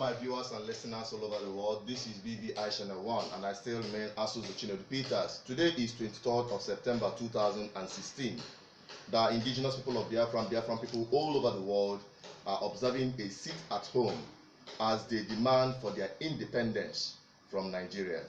my viewers and listeners all over the world. This is BVI Channel 1 and I still remain Asus Chinedu Peters. Today is 23rd of September 2016. The Indigenous People of Biafra and Biafran people all over the world are observing a sit at home as they demand for their independence from Nigeria.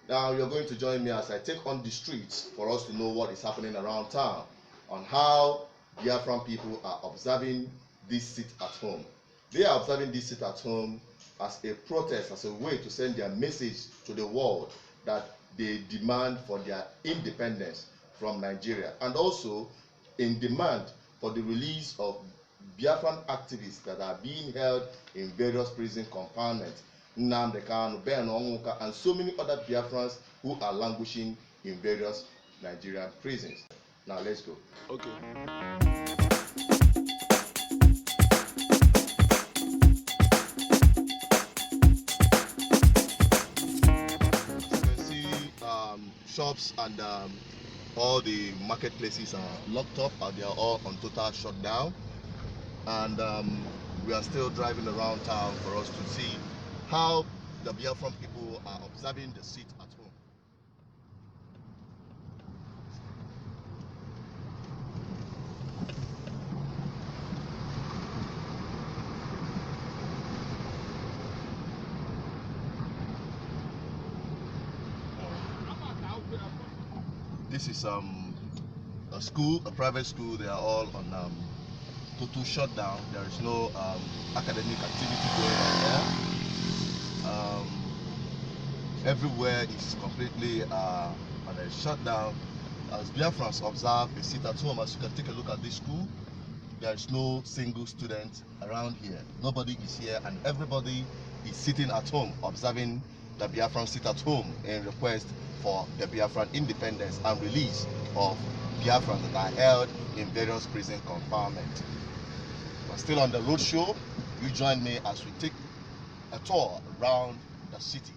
Now you're going to join me as I take on the streets for us to know what is happening around town on how Biafran people are observing this sit at home. They are observing this sit at home as a protest, as a way to send their message to the world that they demand for their independence from Nigeria, and also in demand for the release of Biafran activists that are being held in various prison confinements. Nnamdi Kanu, Onwuka, and so many other Biafrans who are languishing in various Nigerian prisons. Now let's go. Okay. Shops and all the marketplaces are locked up, and they are all on total shutdown. And we are still driving around town for us to see how the Biafran people are observing the sit at home. This is a school, a private school. They are all on total shutdown. There is no academic activity going on there. Everywhere is completely on a shutdown. As Biafrans observe the sit at home, as you can take a look at this school, there is no single student around here. Nobody is here, and everybody is sitting at home observing the Biafran sit at home in request for the Biafran independence and release of Biafrans that are held in various prison confinement. We're still on the road show. You join me as we take a tour around the city.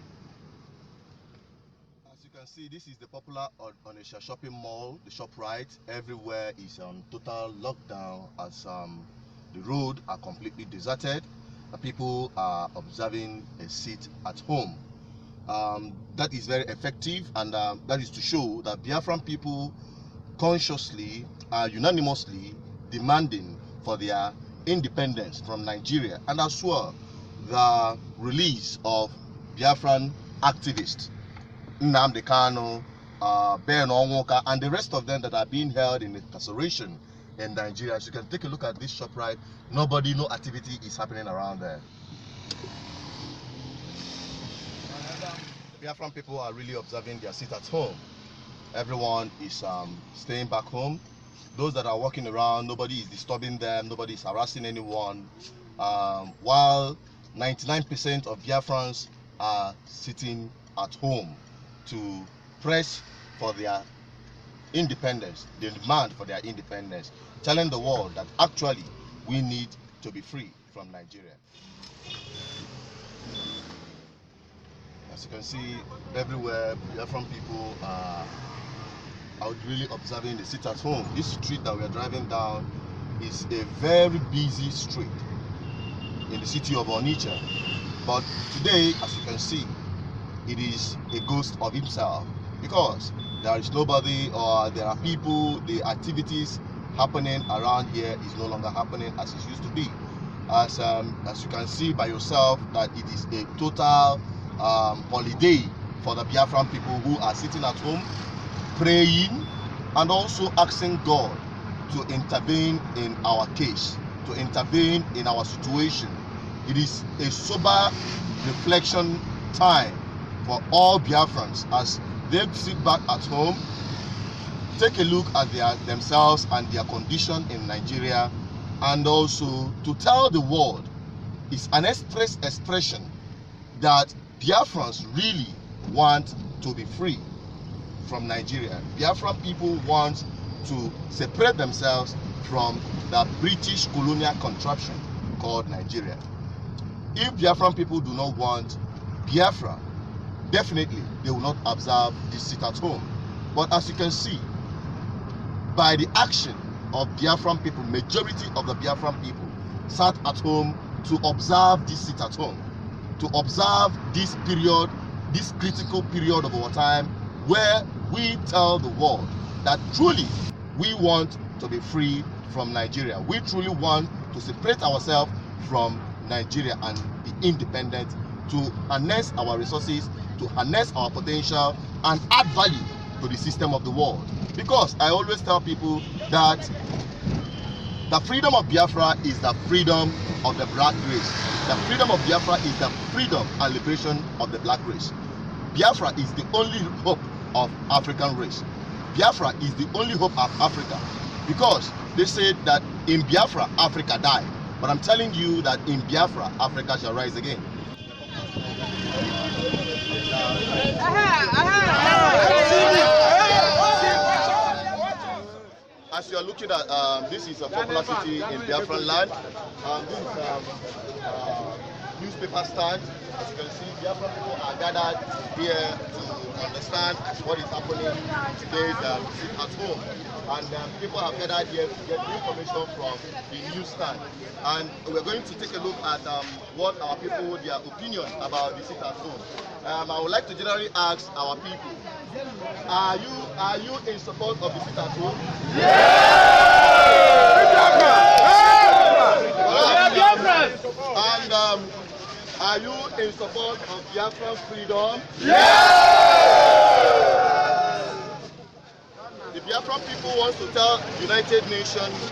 As you can see, this is the popular Onitsha shopping mall, the ShopRite. Everywhere is on total lockdown as the roads are completely deserted. The people are observing a sit at home. That is very effective, and that is to show that Biafran people consciously are unanimously demanding for their independence from Nigeria, and as well the release of Biafran activists Nnamdi Kanu, Onwuka, and the rest of them that are being held in incarceration in Nigeria. As you can take a look at this ShopRite, no activity is happening around there. Biafran people are really observing their sit at home. Everyone is staying back home. Those that are walking around, nobody is disturbing them, nobody is harassing anyone. While 99% of Biafrans are sitting at home to press for their independence, the demand for their independence, telling the world that actually we need to be free from Nigeria. As you can see, everywhere Biafran people are really observing the sit at home. This street that we are driving down is a very busy street in the city of Onitsha. But today, as you can see, it is a ghost of himself, because there is nobody, or there are people, the activities happening around here is no longer happening as it used to be. As you can see by yourself, that it is a total holiday for the Biafran people who are sitting at home praying and also asking God to intervene in our case, to intervene in our situation. It is a sober reflection time for all Biafrans as they sit back at home, take a look at themselves and their condition in Nigeria, and also to tell the world it's an expression that Biafrans really want to be free from Nigeria. Biafran people want to separate themselves from the British colonial contraption called Nigeria. If Biafran people do not want Biafra, definitely they will not observe this sit at home. But as you can see, by the action of Biafran people, majority of the Biafran people sat at home to observe this sit at home. to observe this period, this critical period of our time, where we tell the world that truly we want to be free from Nigeria. We truly want to separate ourselves from Nigeria and be independent, to harness our resources, to harness our potential, and add value to the system of the world. Because I always tell people that the freedom of Biafra is the freedom of the black race. The freedom of Biafra is the freedom and liberation of the black race. Biafra is the only hope of African race. Biafra is the only hope of Africa. Because they said that in Biafra, Africa died. But I'm telling you that in Biafra, Africa shall rise again. As you are looking at, this is a popular city in Biafran land. This is newspaper stand. As you can see, Biafran people are gathered here to understand what is happening today's sit at home. And people have gathered here to get information from the news stand. And we're going to take a look at what our people, their opinion about the sit at home. I would like to generally ask our people, are you in support of the sit at home? And are you in support of Biafran freedom? The Biafran people want to tell United Nations,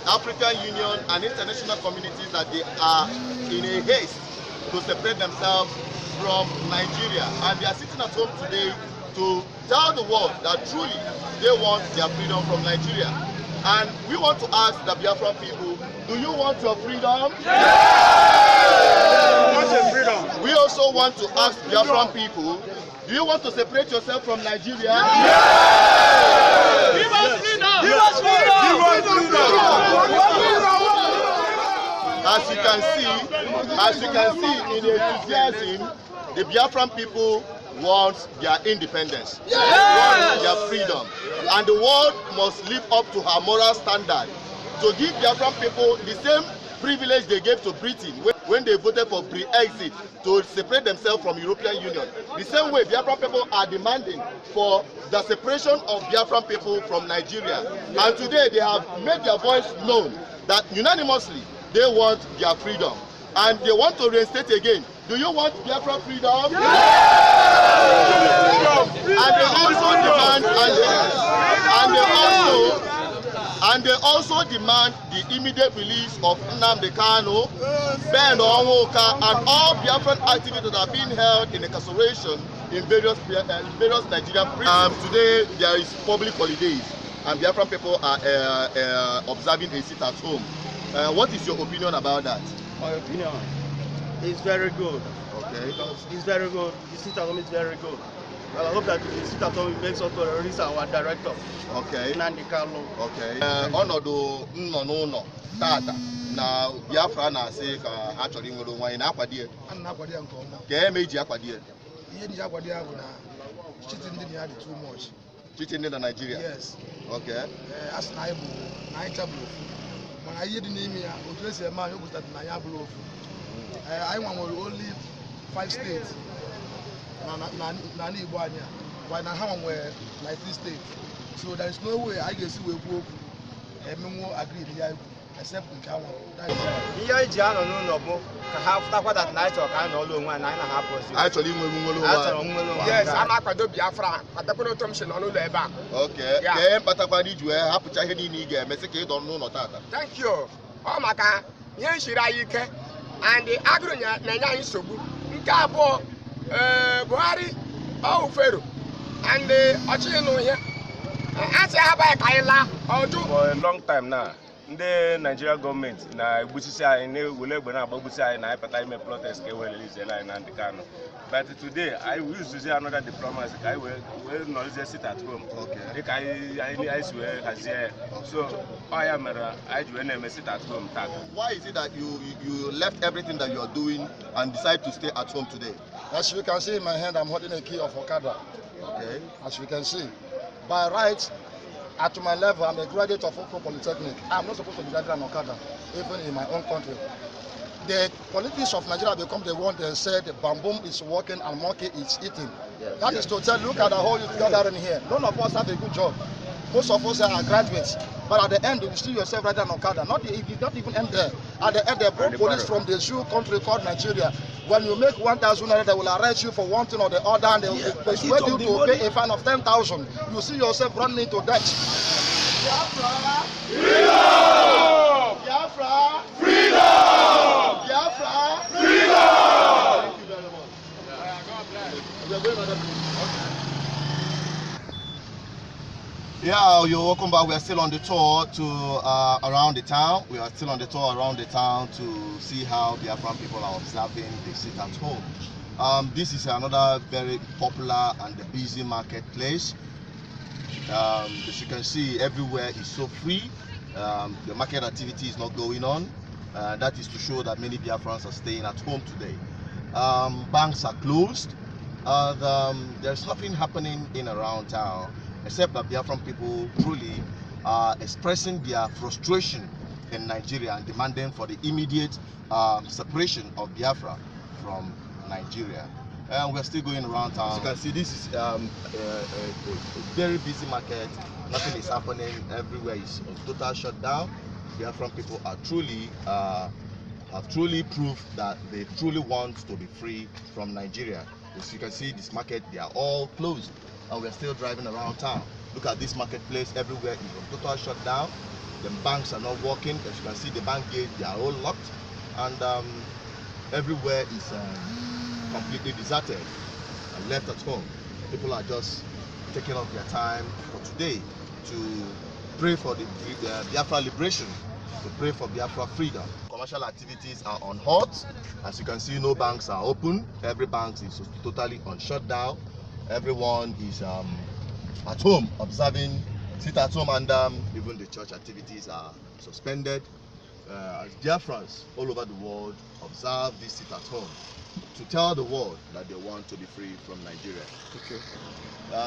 African Union, and international communities that they are in a haste to separate themselves from Nigeria, and they are sitting at home today to tell the world that truly they want their freedom from Nigeria. And we want to ask the Biafran people, do you want your freedom? Freedom. We also want to ask Biafran people, do you want to separate yourself from Nigeria? Give us freedom! Give us freedom! Give us freedom! As you can see in the enthusiasm, the Biafran people want their independence, they want their freedom, and the world must live up to her moral standard to give Biafran people the same privilege they gave to Britain when they voted for Brexit to separate themselves from European Union. The same way Biafran people are demanding for the separation of Biafran people from Nigeria. And today they have made their voice known that unanimously they want their freedom. And they want to reinstate again. Do you want Biafra freedom? And they also demand, and they also demand the immediate release of Nnamdi Kanu, Onwuka, and all Biafran activities that are being held in incarceration in various Nigerian prisons. Today there is public holidays, and Biafran people are observing a sit at home. What is your opinion about that? My opinion is very good. Okay. It's very good. The sit at home is very good. Well, I hope that the sit at home makes us to release our director. Okay. Nnamdi Kanu. Okay. Ọnọdụ nnọ n'ụlọ tata na Biafra na-asị ka ha chọrọ inwere onwe anyị na-akwado ya. A na-akwado ya nke ọma. Ka eme eji akwado ya. Ihe dị akwado ya bụ na cheating ndị ya dị too much. Cheating in Nigeria? Yes. Okay. Asị na anyị chabụrụ ofu. Mana ihe dị n'ime ya, otu esi eme anyị okwụsịtara na anyị abụrụ ofu. Anyị nwere only 5 states na Igbo anyị a, while na ha nwere 19 states. So there is no way I ga-esi wee kwuo okwu emenwo agree ya ikwu except nke ahụ. Ihe anyị ji anọ n'ụlọ bụ ka ha fụtakwa that na anyị chọrọ ka anyị nọ ụlọ onwe anyị na anyị na-ahapụ ozi. Anyị chọrọ inwere onwe anyị chọrọ nwere onwe. Yes, a na-akwado Biafra, kpatakwana otu m si nọ n'ụlọ ebe a. Okay. Ka ihe mkpatakwana iji wee hapụcha ihe niile ị ga-emesị ka ị nọ n'ụlọ tata. Thank you. Ọ maka ihe nsiri anyị ike and agụrụ na-enye anyị nsogbu. Nke abụọ, Buhari ọ ufero and ọchịchị na ihe a sị ha baghị ka anyị laa ọjụ. For a long time now, ndị Nigeria gọọmenti na-egbusisi anyị na-ewere egbe na-agbagbusi anyị na anyị pụta ime protest ka e wee release anyị Nnamdi Kanu. But today, I will use another diplomacy ka anyị wee nọrọzie sit at home. Dịka anyị si wee hazie. So, ọ ya mere anyị ji wee na-eme sit at home taa. Why is it that you left everything that you are doing and decide to stay at home today? As you can see in my hand, I'm holding a key of Okada. Okay. As you can see, by right, at my level, I'm a graduate of Onwuka Polytechnic. I'm not supposed to be driving an Okada, even in my own country. the politics of Nigeria become the one that said the bamboo is working and monkey is eating. Yes. That is to tell, look at the whole youth gathering here. None of us have a good job. Most of us are graduates. But at the end, you see yourself riding on Okada. It did not even end there. At the end, they brought police from the zoo country called Nigeria. When you make 1,000 naira, they will arrest you for one thing or the other, and they will persuade you to pay a fine of 10,000. You see yourself running into debt. Biafra! Freedom! Biafra! Freedom! Biafra! Freedom! Thank you very much. God bless. We are going on that. Yeah, you're welcome back. We are still on the tour to around the town. We are still on the tour around the town to see how Biafran people are observing the sit at home. This is another very popular and busy marketplace. As you can see, everywhere is so free. The market activity is not going on. That is to show that many Biafrans are staying at home today. Banks are closed. There's nothing happening in around town, except that Biafran people truly are expressing their frustration in Nigeria and demanding for the immediate separation of Biafra from Nigeria. We're still going around town. As you can see, this is a very busy market. Nothing is happening. Everywhere is on total shutdown. Biafran people are have truly proved that they truly want to be free from Nigeria. As you can see, this market, they are all closed, and we're still driving around town. Look at this marketplace. Everywhere is on total shutdown. The banks are not working. As you can see, the bank gate, they are all locked, and everywhere is completely deserted and left at home. People are just taking off their time for today to pray for the Biafra liberation, to pray for Biafra freedom. Commercial activities are on halt. As you can see, no banks are open. Every bank is totally on shutdown. Everyone is at home observing sit at home, and even the church activities are suspended. As Biafrans all over the world observe this sit at home to tell the world that they want to be free from Nigeria. Okay.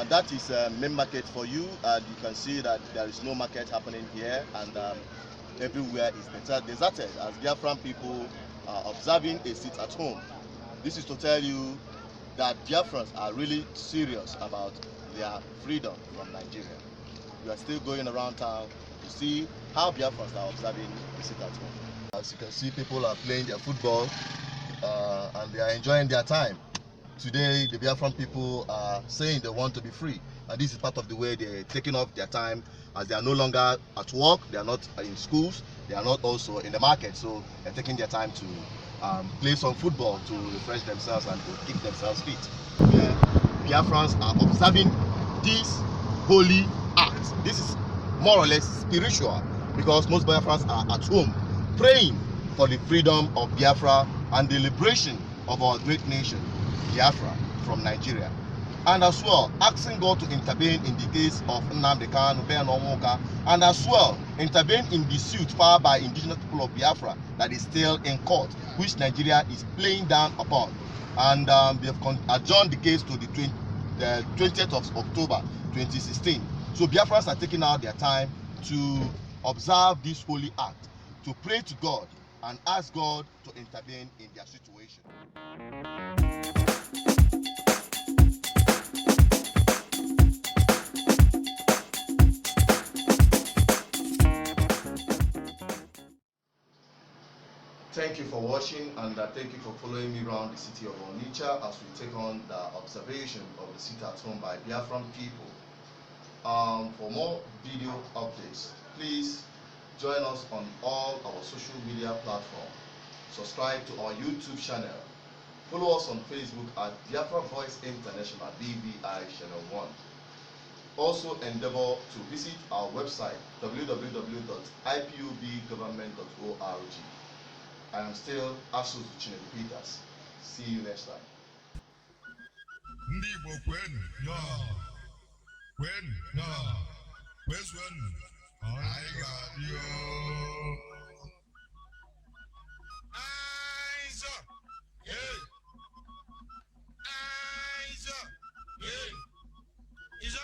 That is main market for you. You can see that there is no market happening here, and everywhere is deserted as Biafran people are observing a sit at home. This is to tell you that Biafrans are really serious about their freedom from Nigeria. We are still going around town to see how Biafrans are observing the sit at home. As you can see, people are playing their football and they are enjoying their time. Today, the Biafran people are saying they want to be free, and this is part of the way they're taking off their time, as they are no longer at work, they are not in schools, they are not also in the market, so they're taking their time to play some football to refresh themselves and to keep themselves fit. Biafrans are observing this holy act. This is more or less spiritual, because most Biafrans are at home praying for the freedom of Biafra and the liberation of our great nation, Biafra, from Nigeria. And as well, asking God to intervene in the case of Nnamdi Kanu, Onwuka, and as well, intervene in the suit filed by Indigenous People of Biafra that is still in court, which Nigeria is playing down upon. And they have adjourned the case to the 20th of October 2016. So Biafrans are taking out their time to observe this holy act, to pray to God and ask God to intervene in their situation. Thank you for watching, and thank you for following me around the city of Onitsha as we take on the observation of the sit at home by Biafran people. For more video updates, please join us on all our social media platforms. Subscribe to our YouTube channel. Follow us on Facebook at Biafra Voice International BVI Channel 1. Also endeavor to visit our website www.ipobgovernment.org. I am still Asus Peters. See you next time. Is